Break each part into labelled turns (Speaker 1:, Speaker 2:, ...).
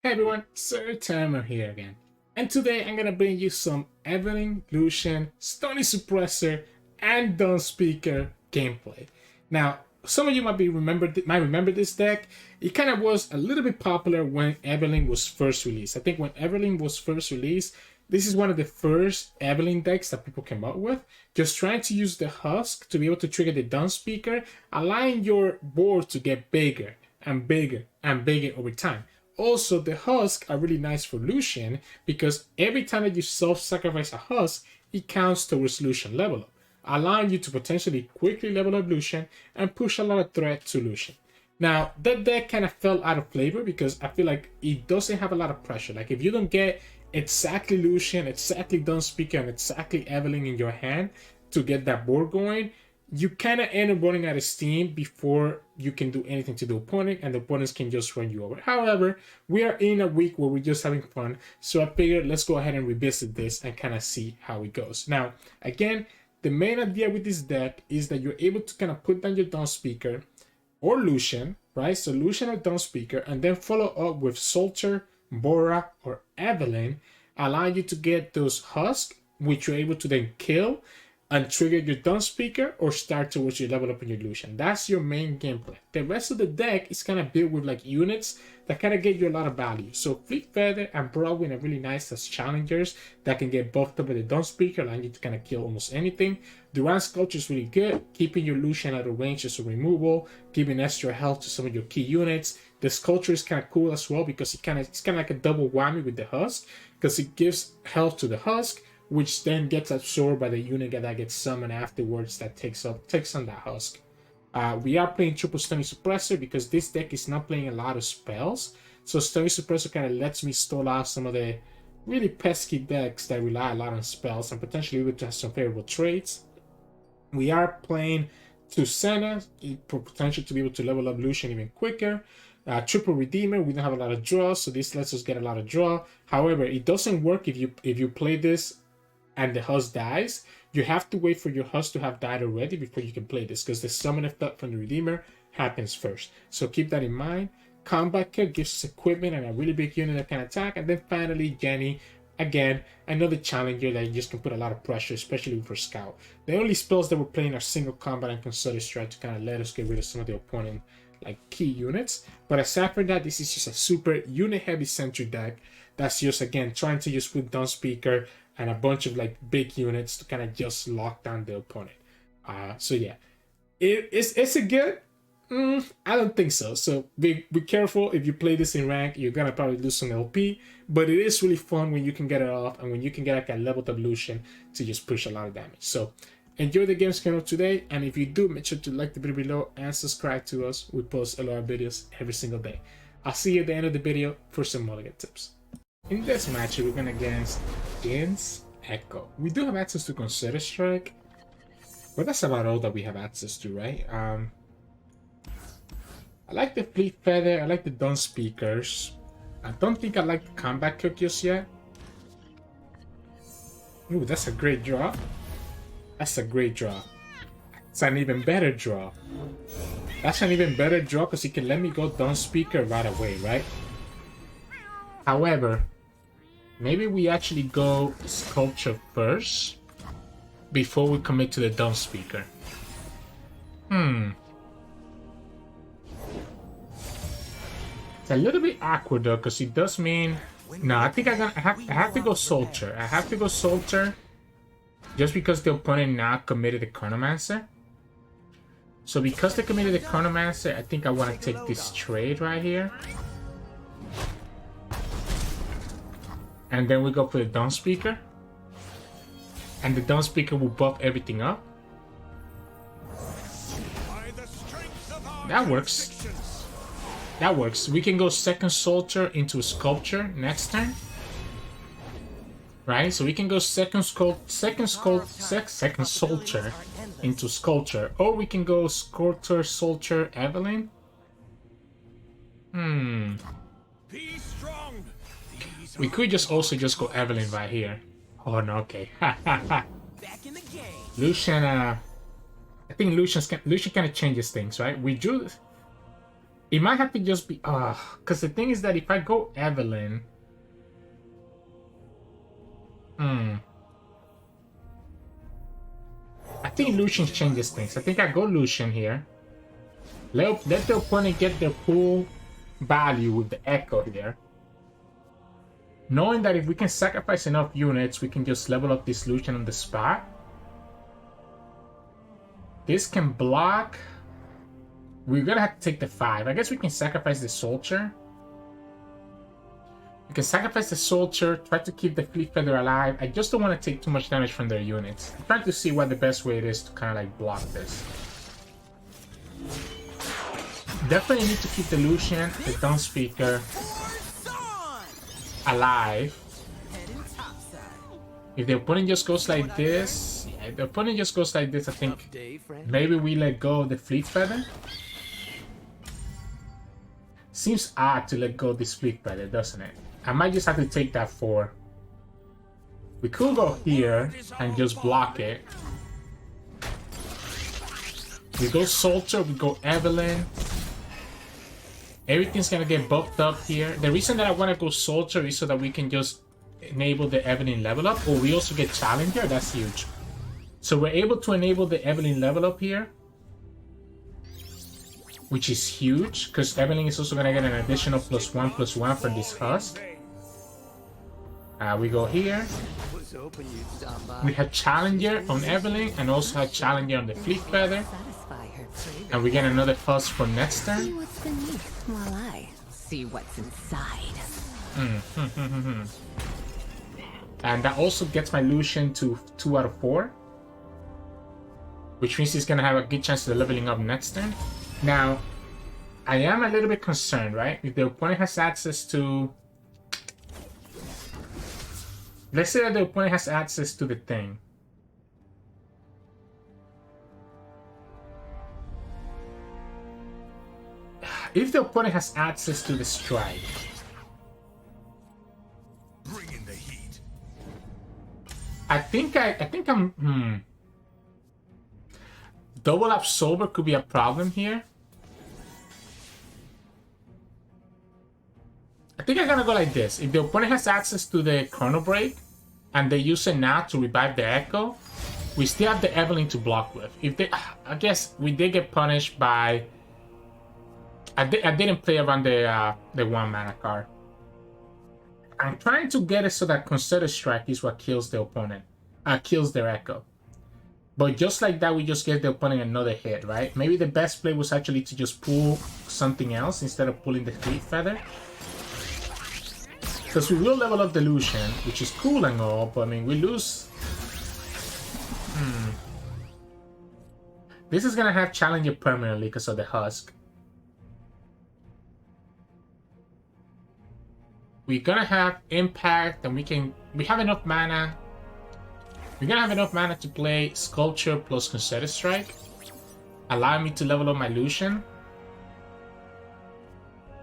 Speaker 1: Hey everyone, Sirturmund here again. And today I'm gonna bring you some Evelynn, Lucian, Stony Suppressor, and Dawnspeaker gameplay. Now, some of you might remember this deck. It kind of was a little bit popular when Evelynn was first released. I think when Evelynn was first released, this is one of the first Evelynn decks that people came up with. Just trying to use the Husk to be able to trigger the Dawnspeaker, allowing your board to get bigger and bigger and bigger over time. Also, the Husks are really nice for Lucian because every time that you self-sacrifice a Husk, it counts towards Lucian level up, allowing you to potentially quickly level up Lucian and push a lot of threat to Lucian. Now, that deck kind of fell out of flavor because I feel like it doesn't have a lot of pressure. Like, if you don't get exactly Lucian, exactly Dawnspeaker, and exactly Evelynn in your hand to get that board going, you kind of end up running out of steam before you can do anything to the opponent, and the opponents can just run you over. However, we are in a week where we're just having fun, so I figured let's go ahead and revisit this and kind of see how it goes. Now, again, the main idea with this deck is that you're able to kind of put down your Dawnspeaker or Lucian, right? So Lucian or Dawnspeaker, and then follow up with Solter, Bora, or Evelynn, allowing you to get those Husks, which you're able to then kill and trigger your Dawnspeaker or start towards your level up in your Lucian. That's your main gameplay. The rest of the deck is kind of built with like units that kind of get you a lot of value. So Fleet Feather and Broadwind are really nice as challengers that can get buffed up with the Dawnspeaker, allowing you to kind of kill almost anything. Duran's Sculpture is really good, keeping your Lucian out of range as a removal, giving extra health to some of your key units. The Sculpture is kind of cool as well because it's kind of like a double whammy with the Husk, because it gives health to the Husk, which then gets absorbed by the unit that gets summoned afterwards that takes on that Husk. We are playing triple Stony Suppressor because this deck is not playing a lot of spells. So Stony Suppressor kind of lets me stall out some of the really pesky decks that rely a lot on spells and potentially able to have some favorable trades. We are playing Tusana for potential to be able to level up Lucian even quicker. Triple Redeemer, we don't have a lot of draw, so this lets us get a lot of draw. However, it doesn't work if you play this and the Husk dies. You have to wait for your Husk to have died already before you can play this, because the summon effect from the Redeemer happens first. So keep that in mind. Combat Kit gives us equipment and a really big unit that can attack. And then finally, Jenny, again, another challenger that you just can put a lot of pressure, especially for Scout. The only spells that we're playing are single combat and Concerted Strike to kind of let us get rid of some of the opponent like key units. But aside from that, this is just a super unit heavy centric deck that's just, again, trying to just put Dawnspeaker and a bunch of like big units to kind of just lock down the opponent. So yeah, is it good? I don't think so. So be careful if you play this in rank. You're gonna probably lose some LP, but it is really fun when you can get it off and when you can get like a leveled up Lucian to just push a lot of damage. So enjoy the games coming up today, and if you do, make sure to like the video below and subscribe to us. We post a lot of videos every single day. I'll see you at the end of the video for some mulligan tips. In this match, we're going against Ekko. We do have access to Concerted Strike, but that's about all that we have access to, right? I like the Fleet Feather, I like the Dawnspeakers. I don't think I like the Combat Cook just yet. Ooh, that's a great draw. That's a great draw. It's an even better draw. That's an even better draw because he can let me go Dawnspeaker right away, right? However, maybe we actually go Sculpture first before we commit to the Dawnspeaker. It's a little bit awkward though, because it does mean... No, I think I have to go Solter. I have to go Solter just because the opponent now committed the Chronomancer. So because they committed the Chronomancer, I think I want to take this trade right here. And then we go for the Dawnspeaker. And the Dawnspeaker will buff everything up. That works. That works. We can go second Soldier into a Sculpture next turn. Right? So we can go second Soldier into Sculpture. Or we can go Sculptor, Soldier, Evelynn. We could just also just go Evelynn right here. Oh no, okay. Lucian, I think Lucian kind of changes things, right? We drew It might have to just be... because the thing is that if I go Evelynn... I think Lucian changes things. I think I go Lucian here. Let the opponent get their full value with the Ekko here. Knowing that if we can sacrifice enough units, we can just level up this Lucian on the spot. This can block. We're gonna have to take the 5. I guess we can sacrifice the Soldier. We can sacrifice the Soldier, try to keep the Fleet Feather alive. I just don't want to take too much damage from their units. I'm trying to see what the best way it is to kind of like block this. Definitely need to keep the Lucian, the Dawnspeaker alive. If the opponent just goes like this, yeah, if the opponent just goes like this, I think maybe we let go of the Fleet Feather. Seems odd to let go of this Fleet Feather, doesn't it? I might just have to take that 4. We could go here and just block it. We go Soldier, we go Evelynn. Everything's gonna get buffed up here. The reason that I want to go Soldier is so that we can just enable the Evelynn level up. Or we also get Challenger, that's huge. So we're able to enable the Evelynn level up here. Which is huge, because Evelynn is also gonna get an additional +1/+1 from this Husk. We go here. We have Challenger on Evelynn and also have Challenger on the Fleet Feather. And we get another Husk for next turn.
Speaker 2: See what's beneath while I see what's inside.
Speaker 1: And that also gets my Lucian to 2 out of 4. Which means he's gonna have a good chance of leveling up next turn. Now, I am a little bit concerned, right? If the opponent has access to... Let's say that the opponent has access to the thing. If the opponent has access to the strike...
Speaker 3: Bring in the heat.
Speaker 1: I think I'm... Double Absorber could be a problem here. I think I'm gonna go like this. If the opponent has access to the Chrono Break and they use it now to revive the Ekko, we still have the Evelynn to block with. If they, I guess we did get punished by... I didn't play around the 1 mana card. I'm trying to get it so that Concerted Strike is what kills the opponent. Kills their Ekko. But just like that, we just gave the opponent another hit, right? Maybe the best play was actually to just pull something else instead of pulling the Fleet Feather. Because we will level up the Lucian, which is cool and all, but I mean, we lose... This is gonna have Challenger permanently because of the Husk. We're gonna have Impact, and we have enough mana. We're gonna have enough mana to play Sculpture plus Concerted Strike, allowing me to level up my Lucian.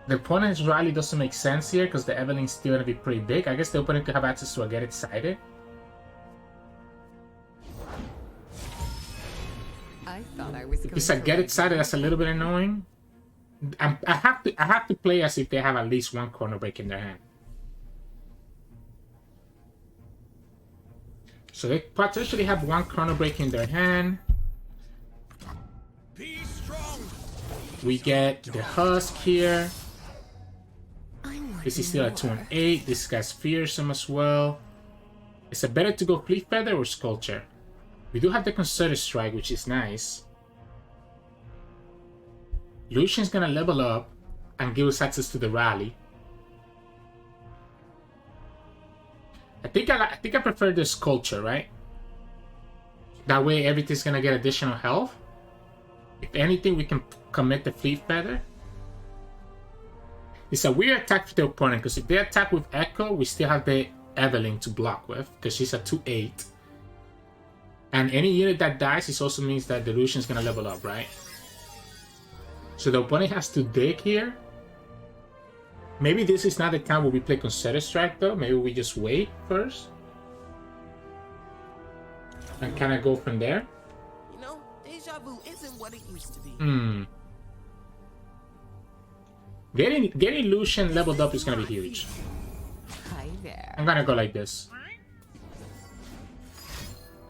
Speaker 1: The opponent's rally doesn't make sense here because the Evelynn's still gonna be pretty big. I guess the opponent could have access to a Get Excited.
Speaker 2: I thought I was.
Speaker 1: If it's a Get Excited, that's a little bit annoying. I have to play as if they have at least 1 Chrono Break in their hand. So they potentially have 1 Chrono Break in their hand.
Speaker 3: Be strong.
Speaker 1: We get the Husk here. This is still at 2 and 8. This guy's fearsome as well. Is it better to go Fleet Feather or Sculpture? We do have the Concerted Strike, which is nice. Lucian's gonna level up and give us access to the rally. I think I prefer the Sculpture, right? That way everything's gonna get additional health. If anything, we can commit the Fleet Feather. It's a weird attack for the opponent, because if they attack with Ekko, we still have the Evelynn to block with, because she's a 2/8. And any unit that dies, it also means that the Lucian's gonna level up, right? So the opponent has to dig here. Maybe this is not the time where we play Concerted Strike, though. Maybe we just wait first. And kind of go from there.
Speaker 4: You know, deja vu isn't what it used to be.
Speaker 1: Getting Lucian leveled up is gonna be huge.
Speaker 2: Hi there.
Speaker 1: I'm gonna go like this.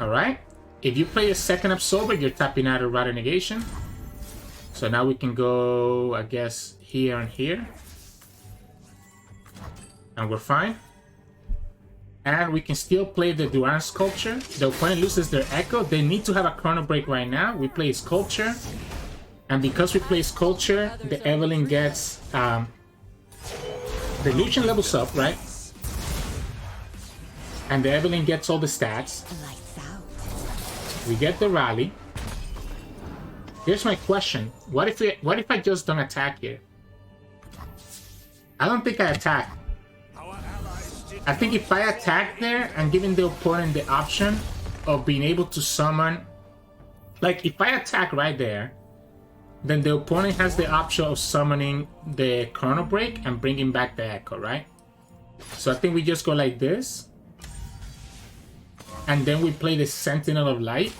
Speaker 1: Alright. If you play a second Absorber, you're tapping out a Rider Negation. So now we can go, I guess, here and here. And we're fine. And we can still play the Duran Sculpture. The opponent loses their Ekko. They need to have a Chrono Break right now. We play Sculpture. And because we play Sculpture, the Evelynn gets... the Lucian levels up, right? And the Evelynn gets all the stats. We get the rally. Here's my question. What if I just don't attack here? I don't think I attack. I think if I attack there and giving the opponent the option of being able to summon... Like, if I attack right there, then the opponent has the option of summoning the Chrono Break and bringing back the Ekko, right? So I think we just go like this. And then we play the Sentinel of Light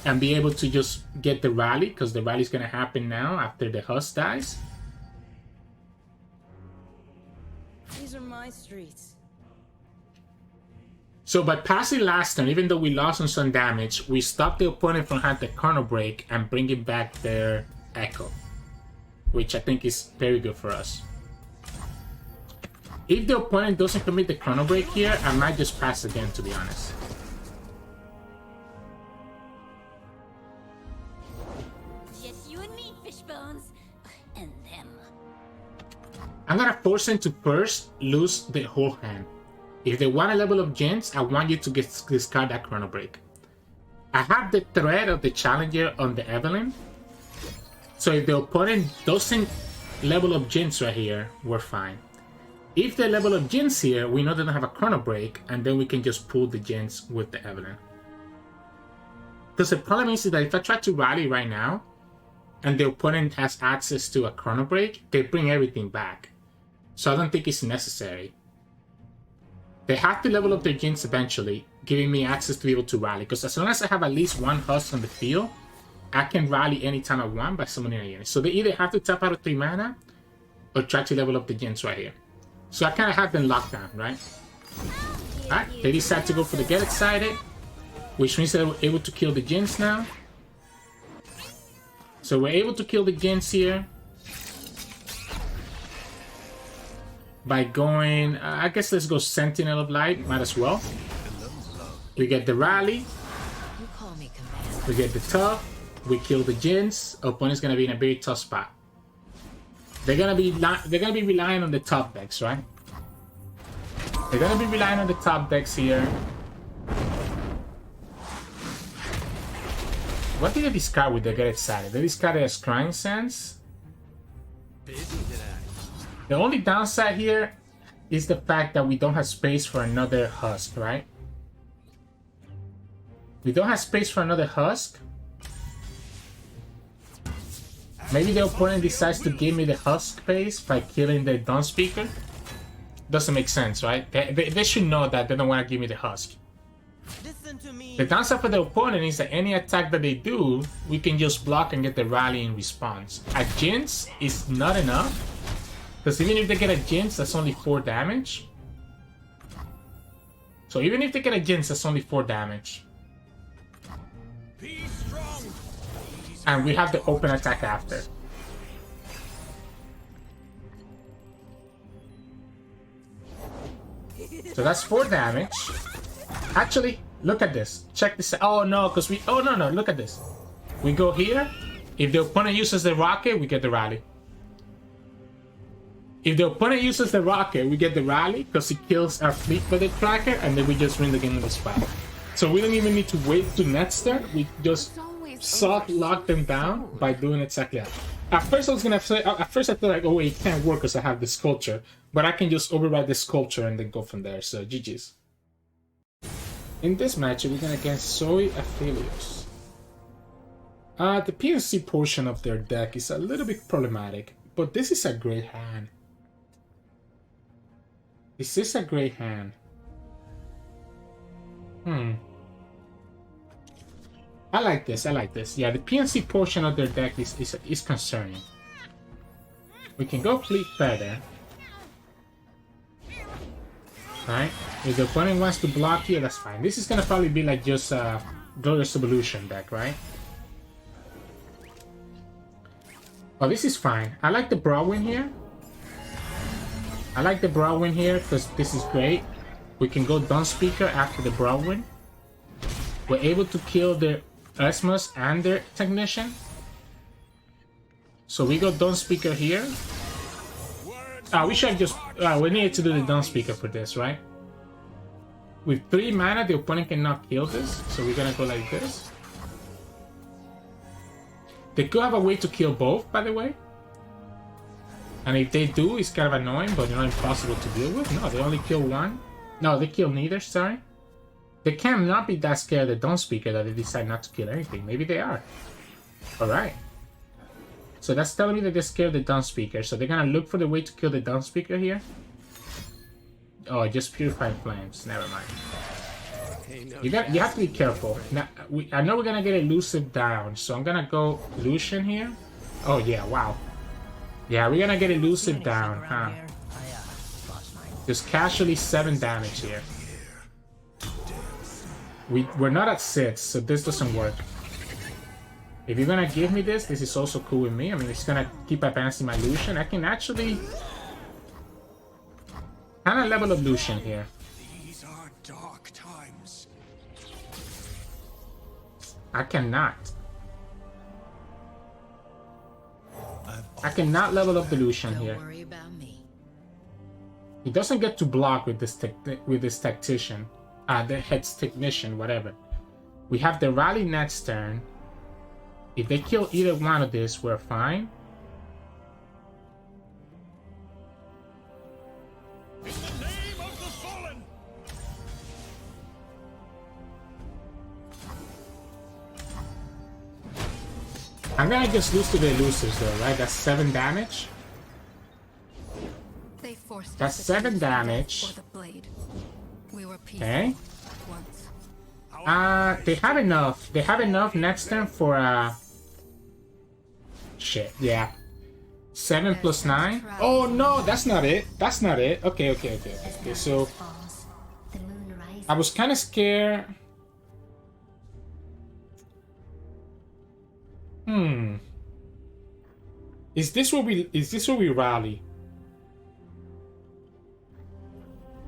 Speaker 1: and be able to just get the rally, because the rally is going to happen now after the Husks dies.
Speaker 4: These are my streets.
Speaker 1: So by passing last turn, even though we lost on some damage, we stopped the opponent from having the Chrono Break and bringing back their Ekko, which I think is very good for us. If the opponent doesn't commit the Chrono Break here, I might just pass again, to be honest.
Speaker 4: Just you and me, Fishbones. And them.
Speaker 1: I'm gonna force him to first lose the whole hand. If they want a level of Jinx, I want you to discard that Chrono Break. I have the threat of the Challenger on the Evelynn. So if the opponent doesn't level up Jinx right here, we're fine. If they level up Jinx here, we know they don't have a Chrono Break, and then we can just pull the Jinx with the Evelynn. Because the problem is that if I try to rally right now, and the opponent has access to a Chrono Break, they bring everything back. So I don't think it's necessary. They have to level up their Jinx eventually, giving me access to be able to rally. Because as long as I have at least one Husks on the field, I can rally anytime I want by summoning a unit. So they either have to tap out of 3 mana, or try to level up the Jinx right here. So I kind of have them locked down, right? Alright, they decide to go for the Get Excited, which means that we're able to kill the Jinx now. So we're able to kill the Jinx here by going, I guess let's go Sentinel of Light, might as well. We get the rally,
Speaker 2: You call me command.
Speaker 1: we get the tough, we kill the Jinx. Opponent's gonna be in a very tough spot. They're gonna be relying on the top decks, right? They're gonna be relying on the top decks here. What did they discard with the Get Excited? They discarded a Scrying Sands. The only downside here is the fact that we don't have space for another Husk, right? We don't have space for another Husk. Maybe the opponent decides to give me the Husk space by killing the Dawnspeaker. Doesn't make sense, right? They should know that they don't want to give me the Husk.
Speaker 4: Listen to me.
Speaker 1: The downside for the opponent is that any attack that they do, we can just block and get the rally in response. A Jinx is not enough, because even if they get a Jinx, that's only 4 damage. So even if they get a Jinx, that's only 4 damage.
Speaker 3: Be strong.
Speaker 1: And we have the open attack after. So that's 4 damage. Actually, look at this. Check this out. Oh no, because we... Oh no, look at this. We go here. If the opponent uses the rocket, we get the rally. If the opponent uses the rocket, we get the rally because he kills our fleet for the tracker, and then we just win the game on the spot. So we don't even need to wait to net start. We just soft lock them down by doing exactly that. At first I was gonna say, I thought like, oh wait, it can't work because I have the sculpture, but I can just override the sculpture and then go from there. So GG's. In this match, we're gonna against Zoe Aphelios. The PNC portion of their deck is a little bit problematic, but this is a great hand. This is a great hand. I like this. Yeah, the PNC portion of their deck is concerning. We can go Fleet Feather. Right? If the opponent wants to block here, that's fine. This is gonna probably be like just a Glorious Evolution deck, right? Oh, this is fine. I like the Broadwind here. I like the Broadwind here because this is great. We can go Dawnspeaker after the Broadwind. We're able to kill their Esmus and their Technician. So we go Dawnspeaker here. We should have just... we needed to do the Dawnspeaker for this, right? With 3 mana, the opponent cannot kill this. So we're gonna go like this. They could have a way to kill both, by the way. And if they do, it's kind of annoying, but not impossible to deal with. No, they only kill one. No, they kill neither, sorry. They cannot be that scared of the Dawnspeaker that they decide not to kill anything. Maybe they are. Alright. So that's telling me that they're scared of the Dawnspeaker. So they're gonna look for the way to kill the Dawnspeaker here. Oh, just Purified Flames. Never mind. You have to be careful. Now, I know we're gonna get Elusive down, so I'm gonna go Lucian here. Oh yeah, wow. Yeah, we're gonna get Elusive down, huh? Just casually 7 damage here. We're not at 6, so this doesn't work. If you're gonna give me this, this is also cool with me. I mean, it's gonna keep advancing my Lucian. I can actually kind of level up Lucian here.
Speaker 3: These are dark times.
Speaker 1: I cannot. I cannot level up the Lucian here.
Speaker 2: Don't worry about me.
Speaker 1: He doesn't get to block with this Tactician. The Head's Technician, whatever. We have the Rally next turn. If they kill either one of this, we're fine.
Speaker 3: In the name of the fallen.
Speaker 1: I'm gonna just lose to the Elusives though, right? That's 7 damage.
Speaker 5: They forced
Speaker 1: That's
Speaker 5: us to
Speaker 1: 7
Speaker 5: choose
Speaker 1: damage.
Speaker 5: or the blade. We were peaceful
Speaker 1: Okay.
Speaker 5: once.
Speaker 1: They have enough. They have enough next turn for shit, yeah. 7 plus 9. Oh no, that's not it. That's not it. Okay. So
Speaker 4: The moon rises.
Speaker 1: I was kind of scared. Is this where we rally?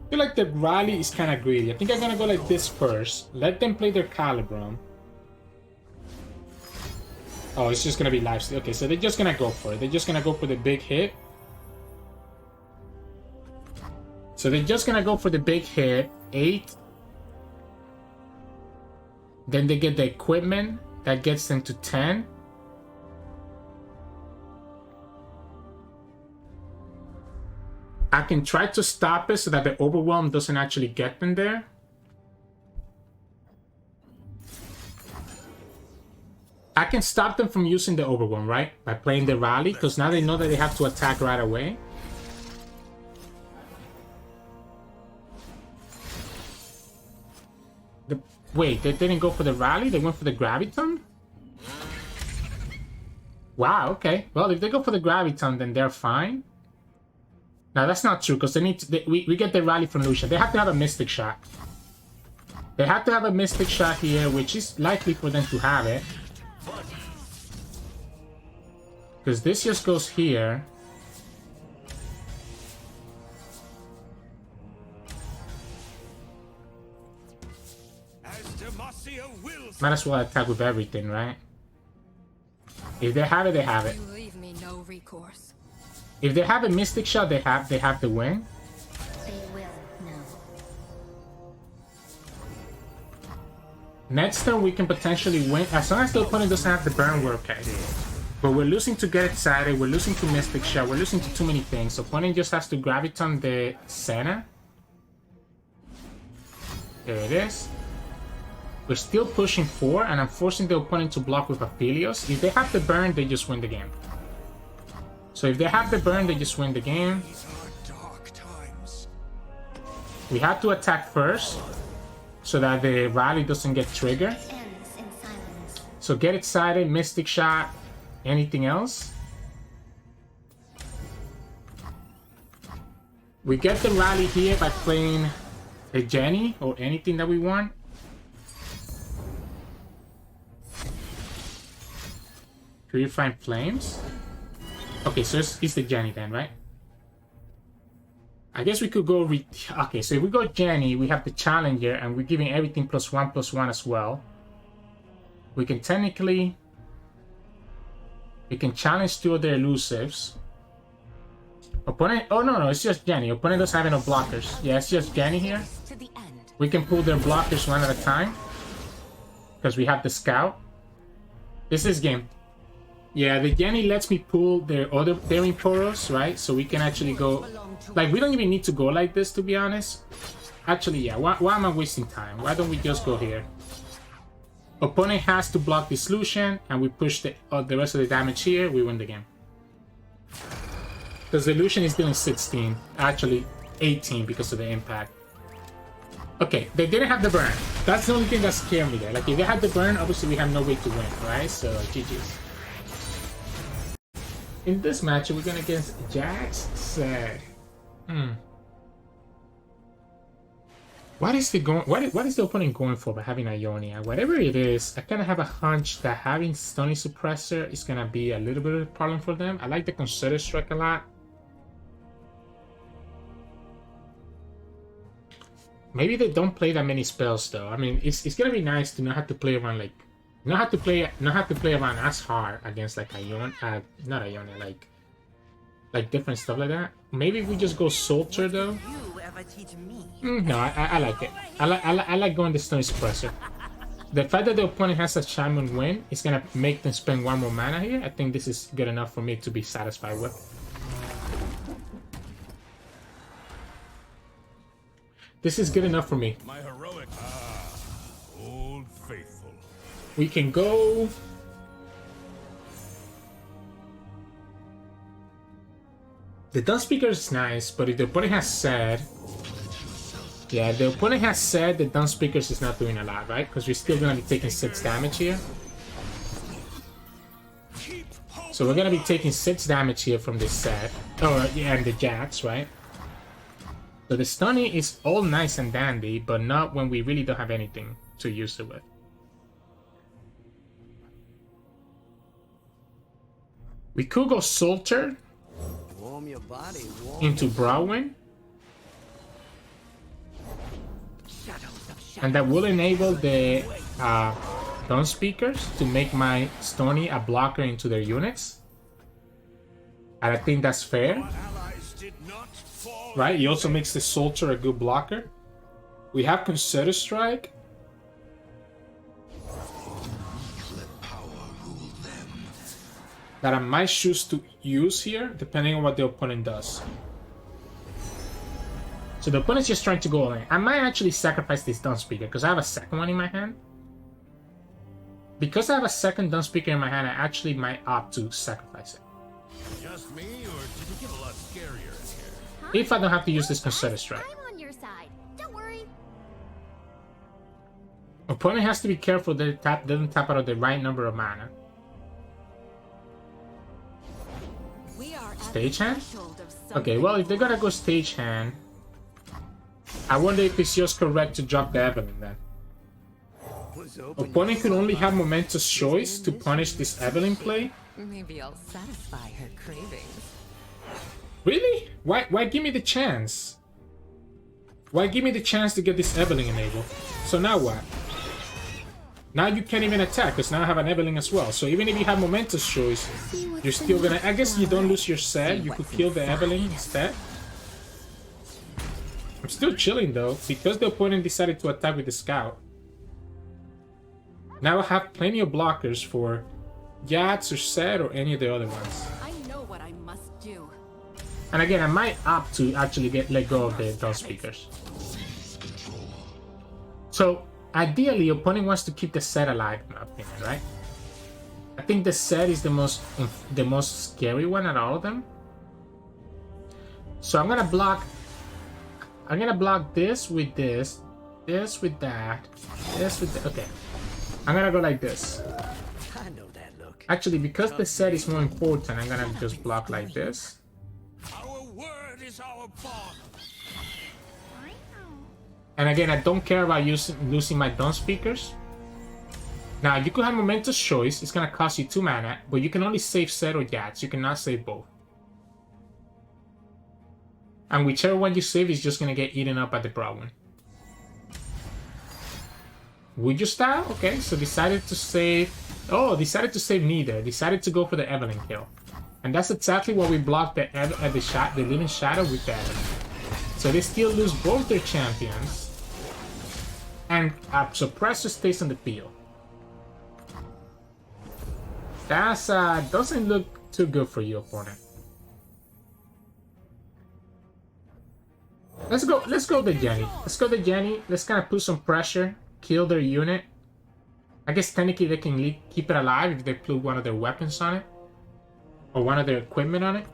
Speaker 1: I feel like the rally is kind of greedy. I think I'm gonna go like this first. Let them play their Calibrum. Oh, it's just gonna be lifesteal. Okay, so they're just gonna go for it. They're just gonna go for the big hit. So they're just gonna go for the big hit. 8. Then they get the equipment. That gets them to 10. I can try to stop it so that the Overwhelm doesn't actually get them there. I can stop them from using the Overwhelm, right? By playing the Rally, because now they know that they have to attack right away. Wait, they didn't go for the Rally? They went for the Graviton? Wow, okay. Well, if they go for the Graviton, then they're fine. Now, that's not true, because we get the Rally from Lucian. They have to have a Mystic Shot. They have to have a Mystic Shot here, which is likely for them to have it. Because this just goes here. Might as well attack with everything, right? If they have it, they have it.
Speaker 5: You leave me no recourse.
Speaker 1: If they have a Mystic Shot, they have the win.
Speaker 4: They will know.
Speaker 1: Next turn, we can potentially win. As long as the opponent doesn't have the burn, we're okay. But we're losing to Get Excited, we're losing to Mystic Shot, we're losing to too many things. Opponent just has to Graviton the Senna. There it is. We're still pushing 4, and I'm forcing the opponent to block with Aphelios. If they have the burn, they just win the game. So if they have the burn, they just win the game. We have to attack first, so that the Rally doesn't get triggered.
Speaker 4: Ends in silence.
Speaker 1: So Get Excited, Mystic Shot, anything else? We get the rally here by playing a Jenny or anything that we want. Purifying Flames? Okay, so it's the Jenny then, right? I guess we could go... Okay, so if we go Jenny, we have the Challenger, and we're giving everything +1/+1 as well. We can technically... We can challenge 2 of their elusives. Opponent... Oh, no, it's just Jenny. Opponent doesn't have no blockers. Yeah, it's just Jenny here. We can pull their blockers one at a time. Because we have the Scout. This is game. Yeah, the Jenny lets me pull their Imporos, right? So we can actually go... Like, we don't even need to go like this, to be honest. Actually, yeah. Why am I wasting time? Why don't we just go here? Opponent has to block this Lucian, and we push the rest of the damage here. We win the game. Because the Lucian is dealing 16. Actually, 18 because of the impact. Okay, they didn't have the burn. That's the only thing that scared me there. Like, if they had the burn, obviously we have no way to win, right? So, GG's. In this match, we're going against Jax Zed. What is the opponent going for by having Ionia? Whatever it is, I kind of have a hunch that having Stony Suppressor is going to be a little bit of a problem for them. I like the Consider Strike a lot. Maybe they don't play that many spells though. I mean, it's going to be nice to not have to play around like... Not have to play around as hard against like Ionia, not Ionia, like different stuff like that. Maybe if we just go Soldier though. No, I like it. I like going the Stone Suppressor. The fact that the opponent has a Shaman win is gonna make them spend 1 more mana here. I think this is good enough for me to be satisfied with. This is good enough for me.
Speaker 3: My heroic Old Faithful.
Speaker 1: We can go... The Dawnspeakers is nice, but if the opponent has Zed... Yeah, the opponent has Zed, the Dawnspeakers is not doing a lot, right? Because we're still going to be taking 6 damage here. So we're going to be taking 6 damage here from this Zed. Oh, yeah, and the Jax, right? So the Stunny is all nice and dandy, but not when we really don't have anything to use it with. We could go Soldier into Browin. And that will enable the Dawnspeakers to make my Stony a blocker into their units. And I think that's fair. Right? He also makes the Soldier a good blocker. We have Consider Strike. That I might choose to use here, depending on what the opponent does. So the opponent's just trying to go all in. I might actually sacrifice this Dawnspeaker, because I have a second one in my hand. Because I have a second Dawnspeaker in my hand, I actually might opt to sacrifice it.
Speaker 3: Just me, or did you get a lot scarier in here?
Speaker 4: Huh?
Speaker 1: If I don't have to use this Consider Strike.
Speaker 4: I'm on your side. Don't worry.
Speaker 1: Opponent has to be careful that it doesn't tap out of the right number of mana. Stagehand? Okay, well, if they're gonna go Stagehand, I wonder if it's just correct to drop the Evelynn then. Opponent could only have momentous choice to punish this Evelynn play.
Speaker 2: Maybe I'll satisfy her cravings.
Speaker 1: Really? Why give me the chance? Why give me the chance to get this Evelynn enabled? So now what? Now you can't even attack, because now I have an Evelynn as well. So even if you have momentous choice, you're still gonna... I guess you don't lose your Zed, you could kill the Evelynn instead. I'm still chilling though, because the opponent decided to attack with the Scout. Now I have plenty of blockers for Jax or Zed or any of the other ones.
Speaker 5: I know what I must do.
Speaker 1: And again, I might opt to actually let go of the Dawnspeakers. So... Ideally, opponent wants to keep the Zed alive, in my opinion, right? I think the Zed is the most scary one out of all of them. So I'm gonna block this with this with that, this with that. Okay, I'm gonna go like this.
Speaker 6: I know that look.
Speaker 1: Actually, because the Zed is more important, I'm gonna just block like this.
Speaker 3: Our word is our bond.
Speaker 1: And again, I don't care about losing my Dawnspeakers. Now, you could have Momentous Choice. It's going to cost you 2 mana, but you can only save Zed or Jax. You cannot save both. And whichever one you save is just going to get eaten up by the broad one. Would you style? Okay, so decided to save... Oh, decided to save neither. Decided to go for the Evelynn kill. And that's exactly what we blocked the Living Shadow with the Evelynn. So they still lose both their champions. And Suppressor stays on the field. That's doesn't look too good for you, opponent. Let's go the Jenny. Let's go the Jenny. Let's kind of put some pressure. Kill their unit. I guess technically they can keep it alive if they put one of their weapons on it. Or one of their equipment on it.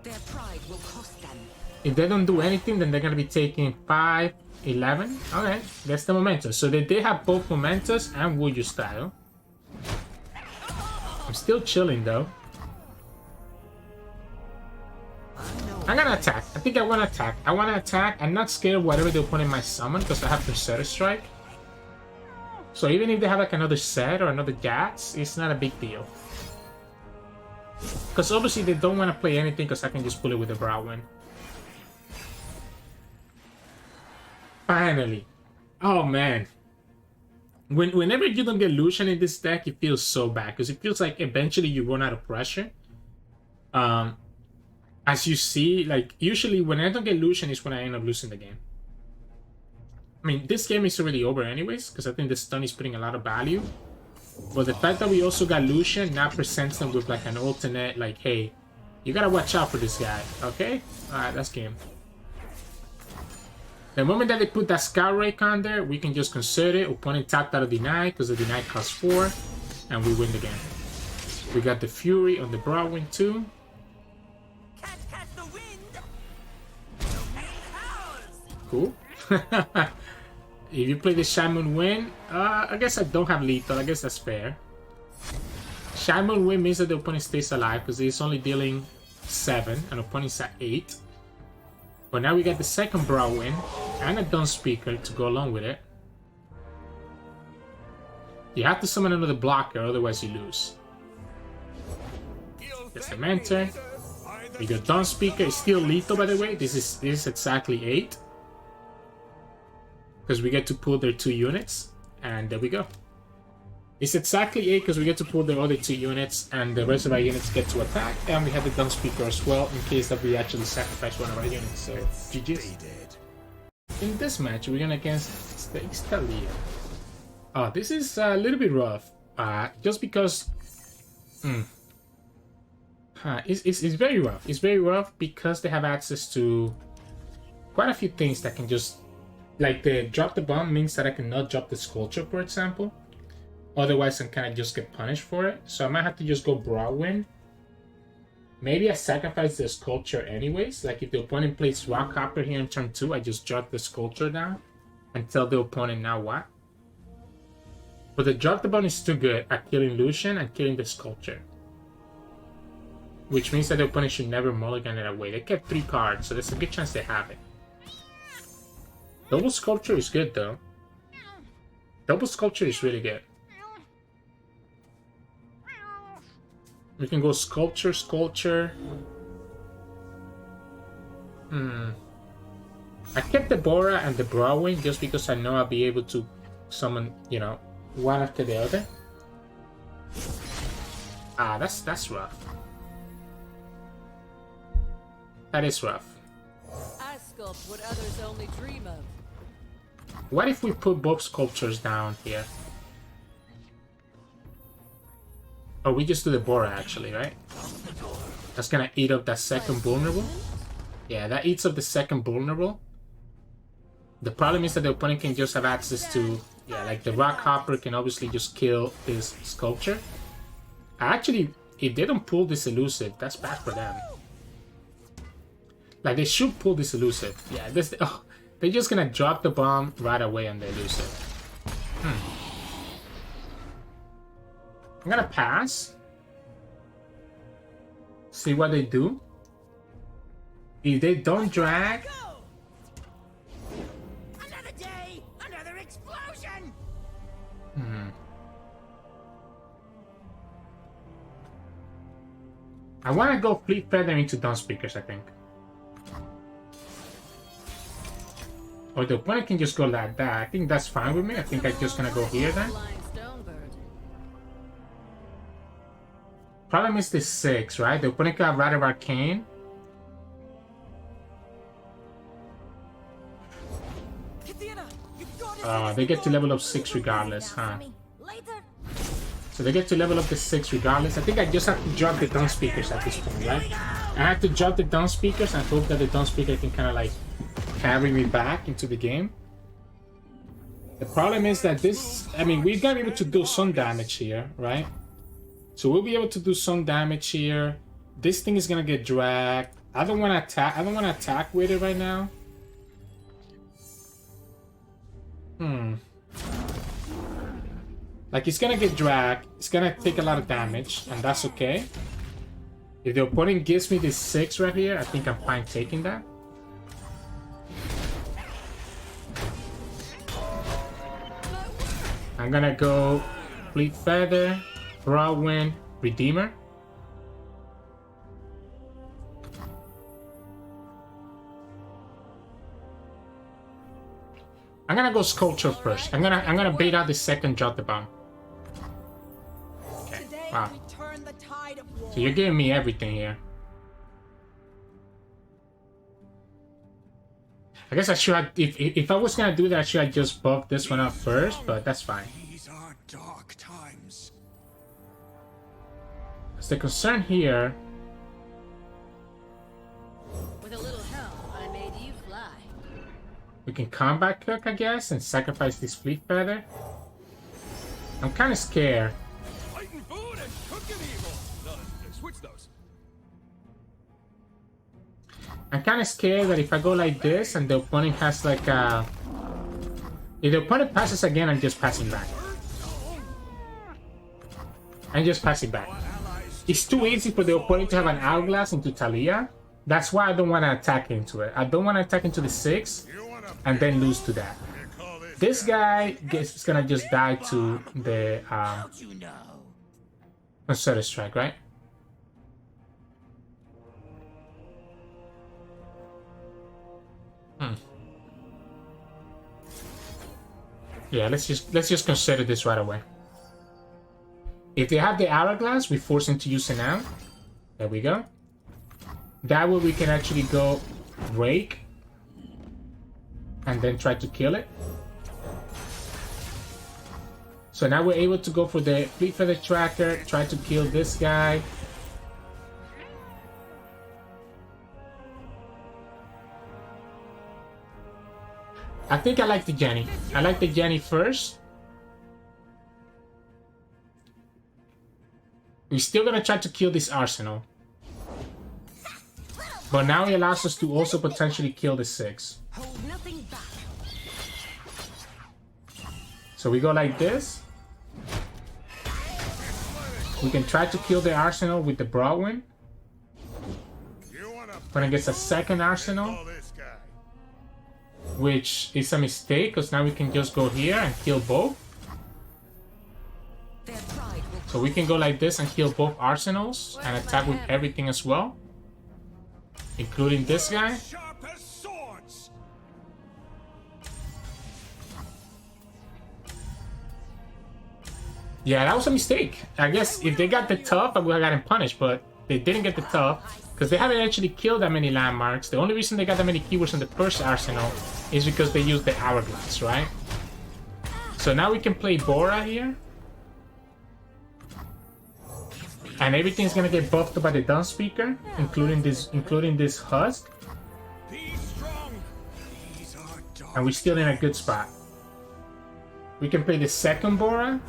Speaker 2: Their pride will cost them.
Speaker 1: If they don't do anything, then they're going to be taking 5, 11. Alright, that's the Momentous. So they have both Momentous and Would You Style. I'm still chilling though. I'm gonna attack. I think I want to attack. I want to attack. I'm not scared of whatever the opponent might summon because I have Berserker Strike. So even if they have like another Zed or another Jax, it's not a big deal. Because obviously they don't want to play anything because I can just pull it with the Browin. Finally. Oh man. Whenever you don't get Lucian in this deck, it feels so bad because it feels like eventually you run out of pressure. As you see, like, usually when I don't get Lucian is when I end up losing the game. I mean, this game is already over anyways, because I think the stun is putting a lot of value. But the fact that we also got Lucian now presents them with, like, an alternate, like, hey, you gotta watch out for this guy, okay? Alright, that's game. The moment that they put that Scout Rake on there, we can just consider it. Opponent tapped out of Deny, because the Deny costs 4, and we win the game. We got the Fury on the Broadwind too. Cool. If you play the Shaman Win, I guess I don't have lethal. I guess that's fair. Shaman Win means that the opponent stays alive because he's only dealing 7 and opponent's at 8. But now we got the second Brow Win and a Dawnspeaker to go along with it. You have to summon another blocker, otherwise you lose. There's the Mentor. We got Dawnspeaker. It's still lethal, by the way. This is exactly 8. Because we get to pull their 2 units. And there we go. It's exactly 8 because we get to pull their other 2 units. And the rest of our units get to attack. And we have the Dawnspeaker as well in case that we actually sacrifice one of our units. So, GG's. In this match, we're going against Ziggs Taliyah. Oh, this is a little bit rough. Just because... It's very rough. It's very rough because they have access to quite a few things that can just... Like, the drop the bomb means that I cannot drop the Sculpture, for example. Otherwise, I kind of just get punished for it. So I might have to just go Broadwind. Maybe I sacrifice the Sculpture anyways. Like, if the opponent plays Rock Hopper here in turn 2, I just drop the Sculpture down and tell the opponent now what. But the drop the bomb is too good at killing Lucian and killing the Sculpture. Which means that the opponent should never mulligan it away. They kept 3 cards, so there's a good chance they have it. Double Sculpture is good though. Double Sculpture is really good. We can go Sculpture, Sculpture. I kept the Bora and the Broadwind just because I know I'll be able to summon, you know, one after the other. That's rough. That is rough.
Speaker 5: I sculpt what others only dream of.
Speaker 1: What if we put both Sculptures down here? Or we just do the Bora actually, right? That's gonna eat up that second vulnerable. Yeah, that eats up the second vulnerable. The problem is that the opponent can just have access to... Yeah, like the Rock Hopper can obviously just kill this Sculpture. Actually, if they don't pull this Elusive, that's bad for them. Like, they should pull this Elusive. Yeah, this... Oh, they're just gonna drop the bomb right away on the Elusive. I'm gonna pass. See what they do. If they don't drag...
Speaker 4: explosion!
Speaker 1: I want to go Fleet Feather into Dawnspeakers, I think. Or the opponent can just go like that. I think that's fine with me. I think I'm just gonna go here then. Problem is the 6, right? The opponent got Rite of Arcane. They get to level up 6 regardless, huh? So they get to level up the 6 regardless. I think I just have to drop the Dawnspeakers at this point, right? I have to drop the Dawnspeakers and hope that the Dawnspeaker can kind of like carry me back into the game. The problem is that this, I mean, we're gonna be able to do some damage here, right? So we'll be able to do some damage here. This thing is gonna get dragged. I don't want to attack. I don't want to attack with it right now. Like, it's gonna get dragged. It's gonna take a lot of damage, and that's okay. If the opponent gives me this 6 right here, I think I'm fine taking that. I'm gonna go Fleet Feather, Broadwind, Redeemer. I'm gonna go Sculpture first. I'm gonna bait out the second Jot the Bomb. Okay. Wow. So you're giving me everything here. I guess I should have, if I was gonna do that, I should have just buffed this one up first, but that's fine.
Speaker 3: These are dark times.
Speaker 1: Because the concern here,
Speaker 5: With a little help, I made you fly.
Speaker 1: we can combat cook, I guess, and sacrifice this Fleet Feather. I'm kind of scared.
Speaker 3: Fighting food and cooking evil. No, switch those.
Speaker 1: I'm kind of scared that if I go like this and the opponent has like a... If the opponent passes again, I'm just passing back. I'm just passing back. It's too easy for the opponent to have an Hourglass into Taliyah. That's why I don't want to attack into it. I don't want to attack into the 6 and then lose to that. This guy is gonna just die to the Concerted Strike, right? Yeah, let's just consider this right away. If they have the Hourglass, we force him to use it now. There we go. That way we can actually go Rake and then try to kill it. So now we're able to go for the Fleet Feather Tracker, try to kill this guy. I think I like the Jenny. I like the Jenny first. We're still gonna try to kill this Arsenal. But now it allows us to also potentially kill the 6. So we go like this. We can try to kill the Arsenal with the Broadwind. Opponent gets a second Arsenal, which is a mistake because now we can just go here and kill both. So we can go like this and kill both Arsenals and attack with everything as well, including this guy. Yeah, that was a mistake. I guess if they got the tough, I would have gotten punished, but they didn't get the tough because they haven't actually killed that many landmarks. The only reason they got that many keywords in the first Arsenal is because they used the Hourglass, right? So now we can play Bora here. And everything's gonna get buffed by the Dawnspeaker, including this Husk. And we're still in a good spot. We can play the second Bora.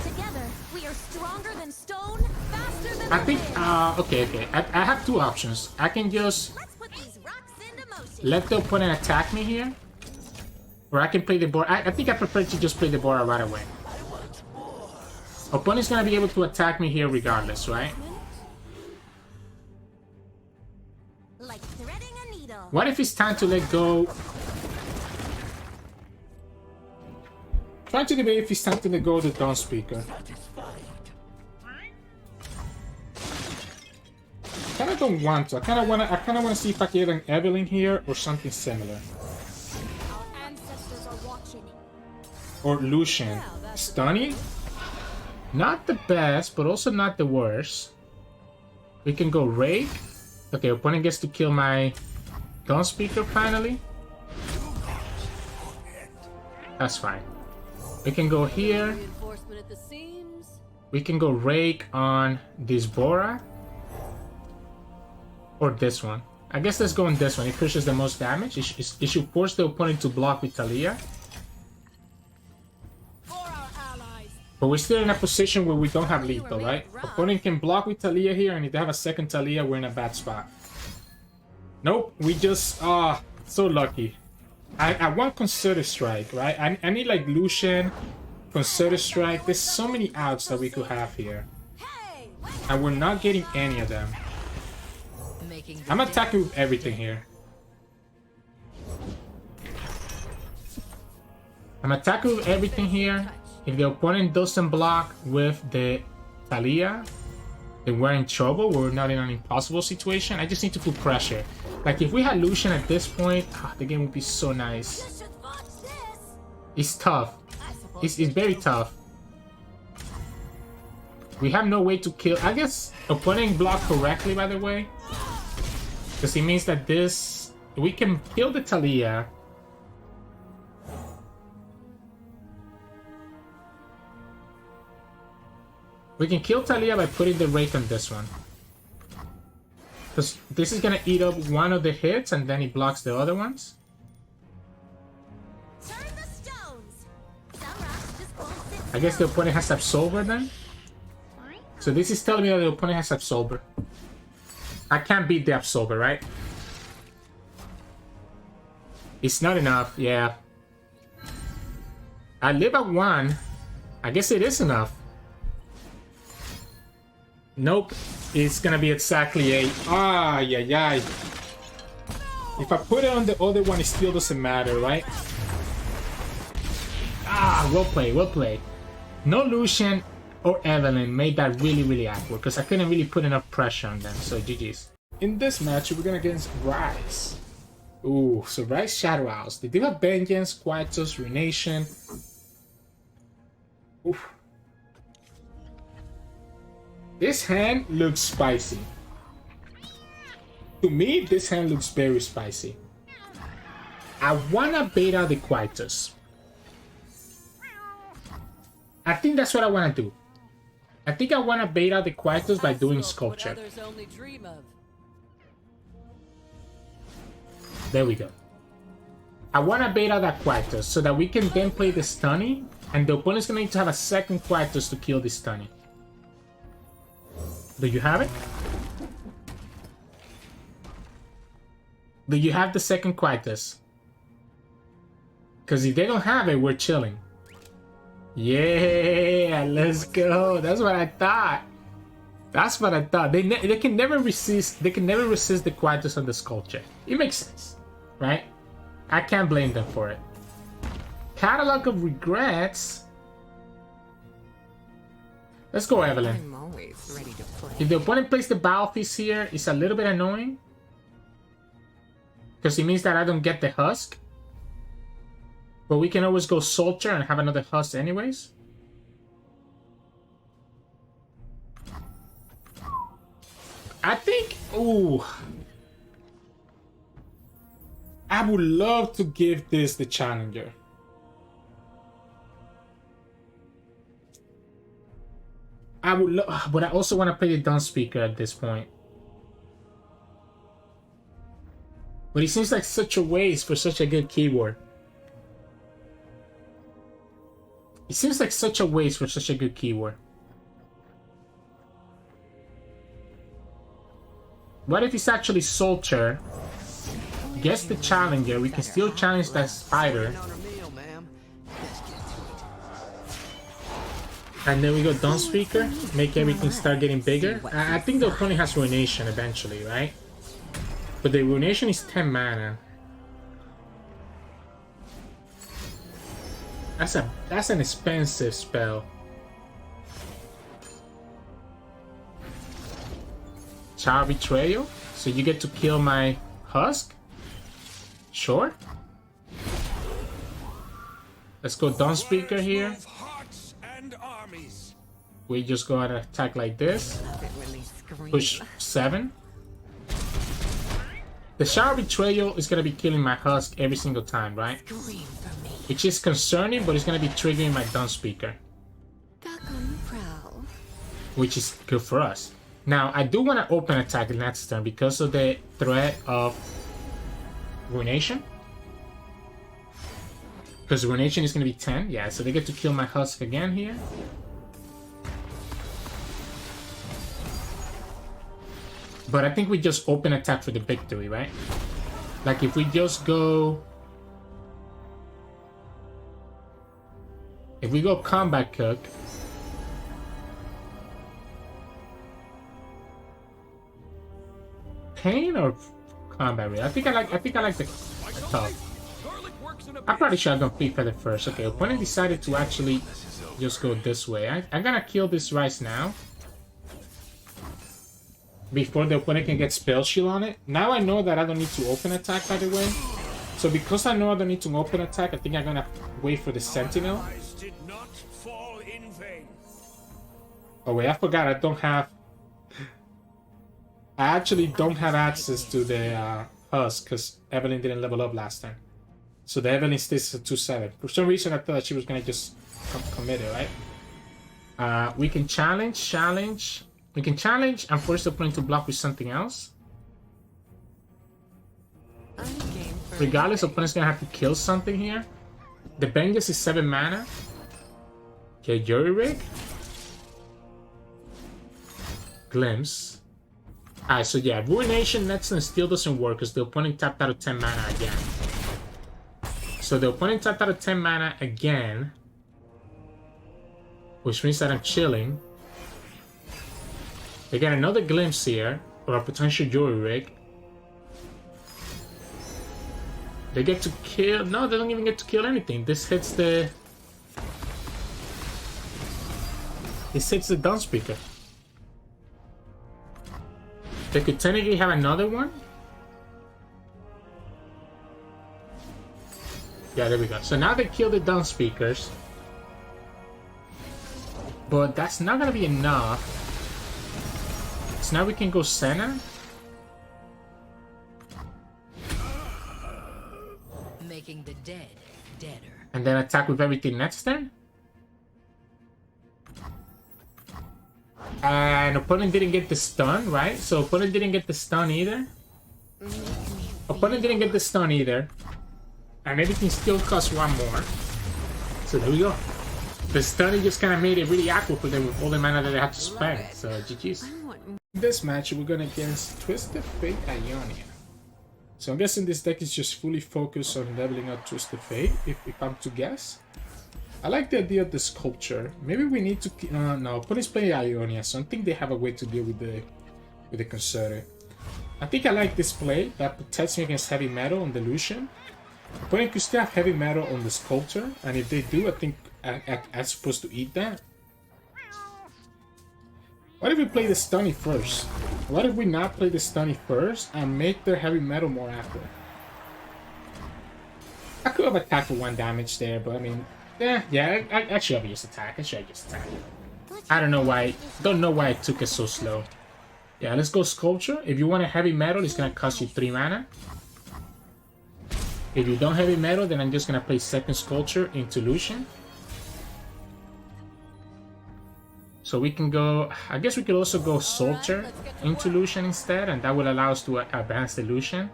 Speaker 4: Together, we are stronger than stone, faster than
Speaker 1: I think, okay. I have two options. I can just
Speaker 4: Let's put these rocks into motion.
Speaker 1: let the opponent attack me here. Or I can play the Bora. I think I prefer to just play the Bora right away. Opponent's gonna be able to attack me here regardless, right?
Speaker 4: Like threading a needle.
Speaker 1: What if it's time to let go? Trying to debate if it's time to go to Dawnspeaker. I kinda don't want to. I kinda wanna see if I can get an Evelynn here or something similar.
Speaker 4: Our ancestors are watching.
Speaker 1: Or Lucian. Stunning? Not the best, but also not the worst. We can go Rake. Okay, opponent gets to kill my Dawnspeaker finally. That's fine. We can go here.
Speaker 5: Reinforcement at the seams.
Speaker 1: We can go Rake on this Bora. Or this one. I guess let's go on this one. It pushes the most damage. It should force the opponent to block with Taliyah.
Speaker 4: For our allies.
Speaker 1: But we're still in a position where we don't have lethal, right? Opponent can block with Taliyah here, and if they have a second Taliyah, we're in a bad spot. Nope, we just... so lucky. I want Concerted Strike, right? I need like Lucian, Concerted Strike. There's so many outs that we could have here. And we're not getting any of them. I'm attacking with everything here. I'm attacking with everything here. If the opponent doesn't block with the Taliyah, then we're in trouble. We're not in an impossible situation. I just need to put pressure. Like if we had Lucian at this point, the game would be so nice. It's tough. It's very tough. We have no way to kill. I guess opponent blocked correctly, by the way. Because it means that this... we can kill the Taliyah. We can kill Taliyah by putting the Rake on this one. Because this is going to eat up one of the hits and then he blocks the other ones.
Speaker 4: Turn the stones. Some rocks just won't sit.
Speaker 1: I guess the opponent has Absolver then. So this is telling me that the opponent has Absolver. I can't beat the Absolver, right? It's not enough, yeah. I live at 1. I guess it is enough. Nope. It's gonna be exactly 8. Yeah. If I put it on the other one, it still doesn't matter, right? Well played. No Lucian or Evelynn made that really awkward because I couldn't really put enough pressure on them, so GG's. In this match, we're gonna against Ryze. Ooh, so Ryze Shadow Owls. They do have Vengeance, Quietus, Ruination. Oof. This hand looks spicy. To me, this hand looks very spicy. I wanna bait out the Quietus. I think that's what I wanna do. I think I wanna bait out the Quietus by doing Sculpture.
Speaker 5: What others only dream of.
Speaker 1: There we go. I wanna bait out that Quietus so that we can then play the Stunny, and the opponent's gonna need to have a second Quietus to kill the Stunny. Do you have it? Do you have the second Quietus? Because if they don't have it, we're chilling. Yeah, let's go. That's what I thought. That's what I thought. They can never resist. They can never resist the Quietus on the Sculpture. It makes sense, right? I can't blame them for it. Catalog of Regrets. Let's go, Evelynn.
Speaker 2: I'm always ready to play.
Speaker 1: If the opponent plays the Battle Feast here, it's a little bit annoying. Because it means that I don't get the Husk. But we can always go Soldier and have another Husk anyways. I think... ooh. I would love to give this the Challenger. I would love... but I also want to play the Dawnspeaker at this point. But it seems like such a waste for such a good keyword. It seems like such a waste for such a good keyword. What if it's actually Soldier? Gets the Challenger, we can still challenge that Spider. And then we go Dawnspeaker, make everything start getting bigger. I think the opponent has Ruination eventually, right? But the Ruination is 10 mana. That's an expensive spell. Child Betrayal? So you get to kill my Husk? Sure. Let's go Dawnspeaker here. We just go and attack like this. Push 7. The Shower Betrayal is gonna be killing my Husk every single time, right? Which is concerning, but it's gonna be triggering my Dawnspeaker. Which is good for us. Now, I do want to open attack next turn because of the threat of Ruination. Because Ruination is going to be 10. Yeah, so they get to kill my Husk again here. But I think we just open attack for the victory, right? Like if we just go... If we go Combat Cook... Pain or combat rate? I think I like the tough. I'm probably sure I'm gonna Fleet Feather first. Okay, opponent decided to actually just go this way. I'm gonna kill this Ryze now. Before the opponent can get Spell Shield on it. Now I know that I don't need to open attack, by the way. So because I know I don't need to open attack, I think I'm gonna wait for the Sentinel. Oh wait, I forgot I don't have... I actually don't have access to the Husks because Evelynn didn't level up last time. So the Evelynn stays at 2-7. For some reason I thought she was gonna just commit it, right? We can challenge. We can challenge and force the opponent to block with something else. Regardless, opponent's gonna have to kill something here. The Vengeance is 7 mana. Okay, Jury Rig. Glimpse. Alright, so yeah, Ruination next turn still doesn't work because the opponent tapped out of 10 mana again. So the opponent tapped out of 10 mana again. Which means that I'm chilling. They get another Glimpse here, or a potential Jury Rig. They get to kill... No, they don't even get to kill anything. This hits the... This hits the Dawnspeaker. They could technically have another one. Yeah, there we go. So now they kill the Dawnspeakers. But that's not gonna be enough. So now we can go Senna.
Speaker 5: Making the dead deader.
Speaker 1: And then attack with everything next turn. And opponent didn't get the stun, right? So opponent didn't get the stun either. Opponent didn't get the stun either. And everything still costs 1 more. So there we go. The stun just kind of made it really awkward for them with all the mana that they have to spend. So GG's. In this match, we're going against Twisted Fate Ionia. So I'm guessing this deck is just fully focused on leveling up Twisted Fate, if I'm to guess. I like the idea of the sculpture. Maybe we need to... no, opponents play Ionia, so I think they have a way to deal with the Concerted. I think I like this play. That protects me against heavy metal on the Lucian. Opponent could still have heavy metal on the sculptor, and if they do, I think I'm supposed to eat that. What if we play the Stunny first? What if we not play the Stunny first and make their heavy metal more after? I could have attacked for 1 damage there, but I mean... Yeah, I should have just attacked. I don't know why. Don't know why I took it so slow. Yeah, let's go Sculpture. If you want a heavy metal, it's gonna cost you 3 mana. If you don't heavy metal, then I'm just gonna play second Sculpture into Lucian. So we can go... I guess we could also go Soldier into Lucian instead, and that will allow us to advance the Lucian.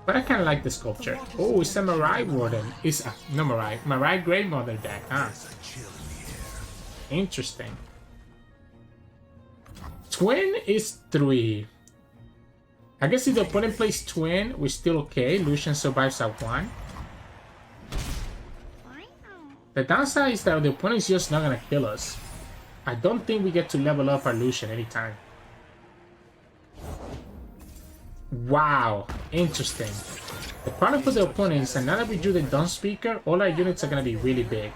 Speaker 1: But I kind of like the Sculpture. Oh, it's a Marai Warden. It's no Marai. Marai Greatmother deck, huh? Interesting. Twin is 3. I guess if the opponent plays Twin, we're still okay. Lucian survives at 1. The downside is that the opponent is just not gonna kill us. I don't think we get to level up our Lucian anytime. Wow, interesting. The problem for the opponent is that now that we drew the Dawnspeaker, all our units are going to be really big.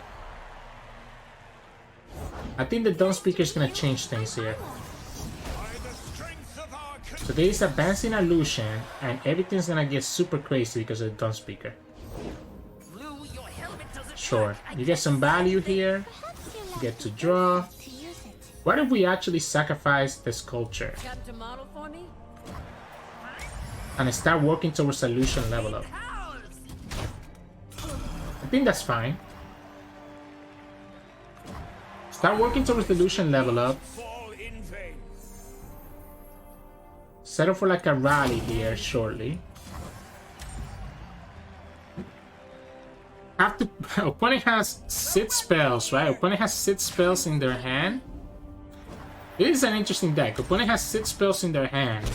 Speaker 1: I think the Dawnspeaker is gonna change things here. So there is advancing a Lucian, and everything's gonna get super crazy because of the Dawnspeaker. Sure, you get some value here. You get to draw. What if we actually sacrifice the sculpture
Speaker 5: Come to model for me?
Speaker 1: and start working towards a Lucian level up? I think that's fine. Start working towards the Lucian level up. Set up for like a rally here shortly. Have to. Opponent has 6 spells, right? Opponent has 6 spells in their hand. It is an interesting deck. Opponent has 6 spells in their hand.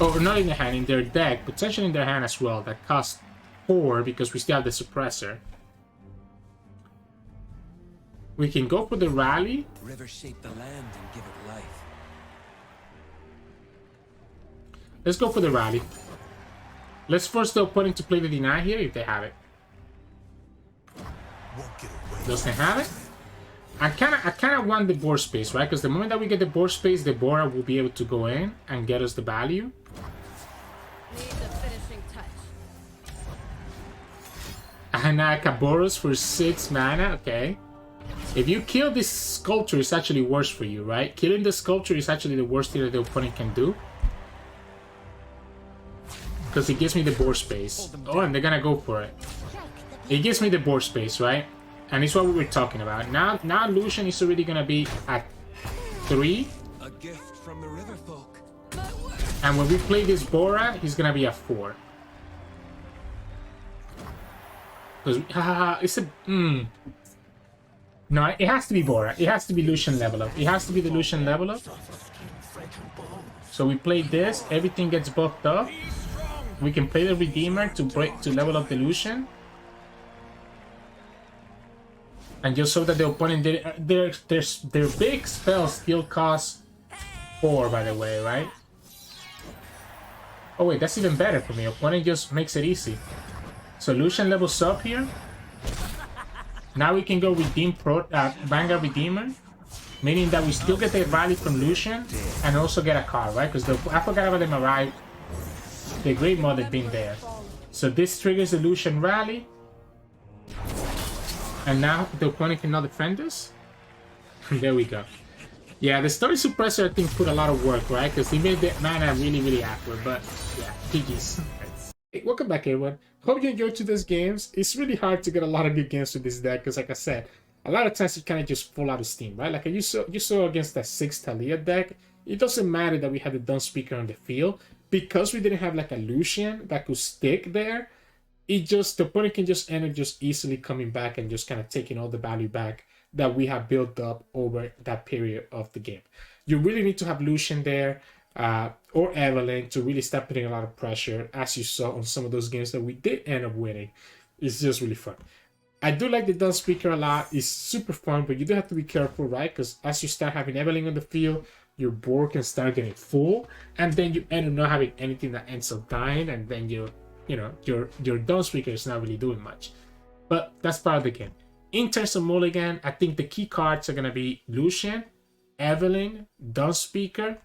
Speaker 1: Oh, not in their hand, in their deck. Potentially in their hand as well. That cost 4 because we still have the suppressor. We can go for the rally.
Speaker 6: River shape the land and give it life.
Speaker 1: Let's go for the rally. Let's force the opponent to play the deny here if they have it. Doesn't have it. I kinda want the board space, right? Because the moment that we get the board space, the Bora will be able to go in and get us the value.
Speaker 5: Need the finishing touch.
Speaker 1: Anakaboros for 6 mana, okay. If you kill this sculpture, it's actually worse for you, right? Killing the sculpture is actually the worst thing that the opponent can do. Because it gives me the board space. Oh, and they're gonna go for it. It gives me the board space, right? And it's what we were talking about. Now Lucian is already gonna be at 3.
Speaker 6: A gift from the river folk.
Speaker 1: And when we play this Bora, he's gonna be at 4. Because it's a no, it has to be Bora. It has to be Lucian level up. It has to be the Lucian level up. So we play this, everything gets buffed up. We can play the Redeemer to level up the Lucian. And just so that the opponent did their big spells still cost 4, by the way, right? Oh wait, that's even better for me. Opponent just makes it easy. So Lucian levels up here. Now we can go redeem Vanguard Redeemer, meaning that we still get the rally from Lucian and also get a card, right? Because I forgot about the Marai, the Greatmother being there. So this triggers the Lucian rally. And now the opponent cannot defend this. There we go. Yeah, the Story Suppressor I think put a lot of work, right? Because he made the mana really, really awkward. But yeah, GG's. Hey, welcome back everyone. Hope you enjoyed today's games. It's really hard to get a lot of good games with this deck because like I said, a lot of times you kind of just fall out of steam, right? Like you saw against that Ziggs Taliyah deck, it doesn't matter that we had the Dawnspeaker on the field. Because we didn't have like a Lucian that could stick there, the opponent can just end up just easily coming back and just kind of taking all the value back that we have built up over that period of the game. You really need to have Lucian there or Evelynn to really start putting a lot of pressure, as you saw on some of those games that we did end up winning. It's just really fun. I do like the Dawnspeaker a lot. It's super fun, but you do have to be careful, right? Because as you start having Evelynn on the field, your board can start getting full, and then you end up not having anything that ends up dying, and then your Dawnspeaker is not really doing much. But that's part of the game. In terms of mulligan, I think the key cards are gonna be Lucian, Evelynn, Dawnspeaker,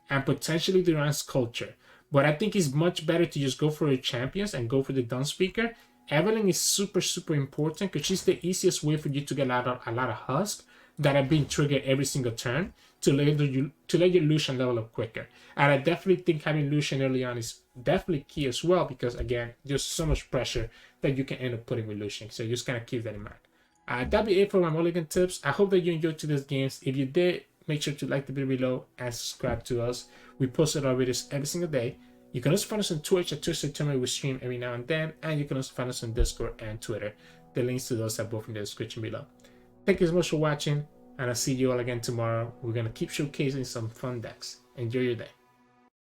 Speaker 1: and potentially the Run Sculpture. But I think it's much better to just go for your champions and go for the Dawnspeaker. Evelynn is super, super important because she's the easiest way for you to get a lot of Husks that are being triggered every single turn to let your Lucian level up quicker. And I definitely think having Lucian early on is definitely key as well because, again, there's so much pressure that you can end up putting with Lucian. So just kind of keep that in mind. That'll be it for my mulligan tips. I hope that you enjoyed today's games. If you did, make sure to like the video below and subscribe to us. We post our videos every single day. You can also find us on Twitch at Sirturmund. We stream every now and then. And you can also find us on Discord and Twitter. The links to those are both in the description below. Thank you so much for watching. And I'll see you all again tomorrow. We're going to keep showcasing some fun decks. Enjoy your day.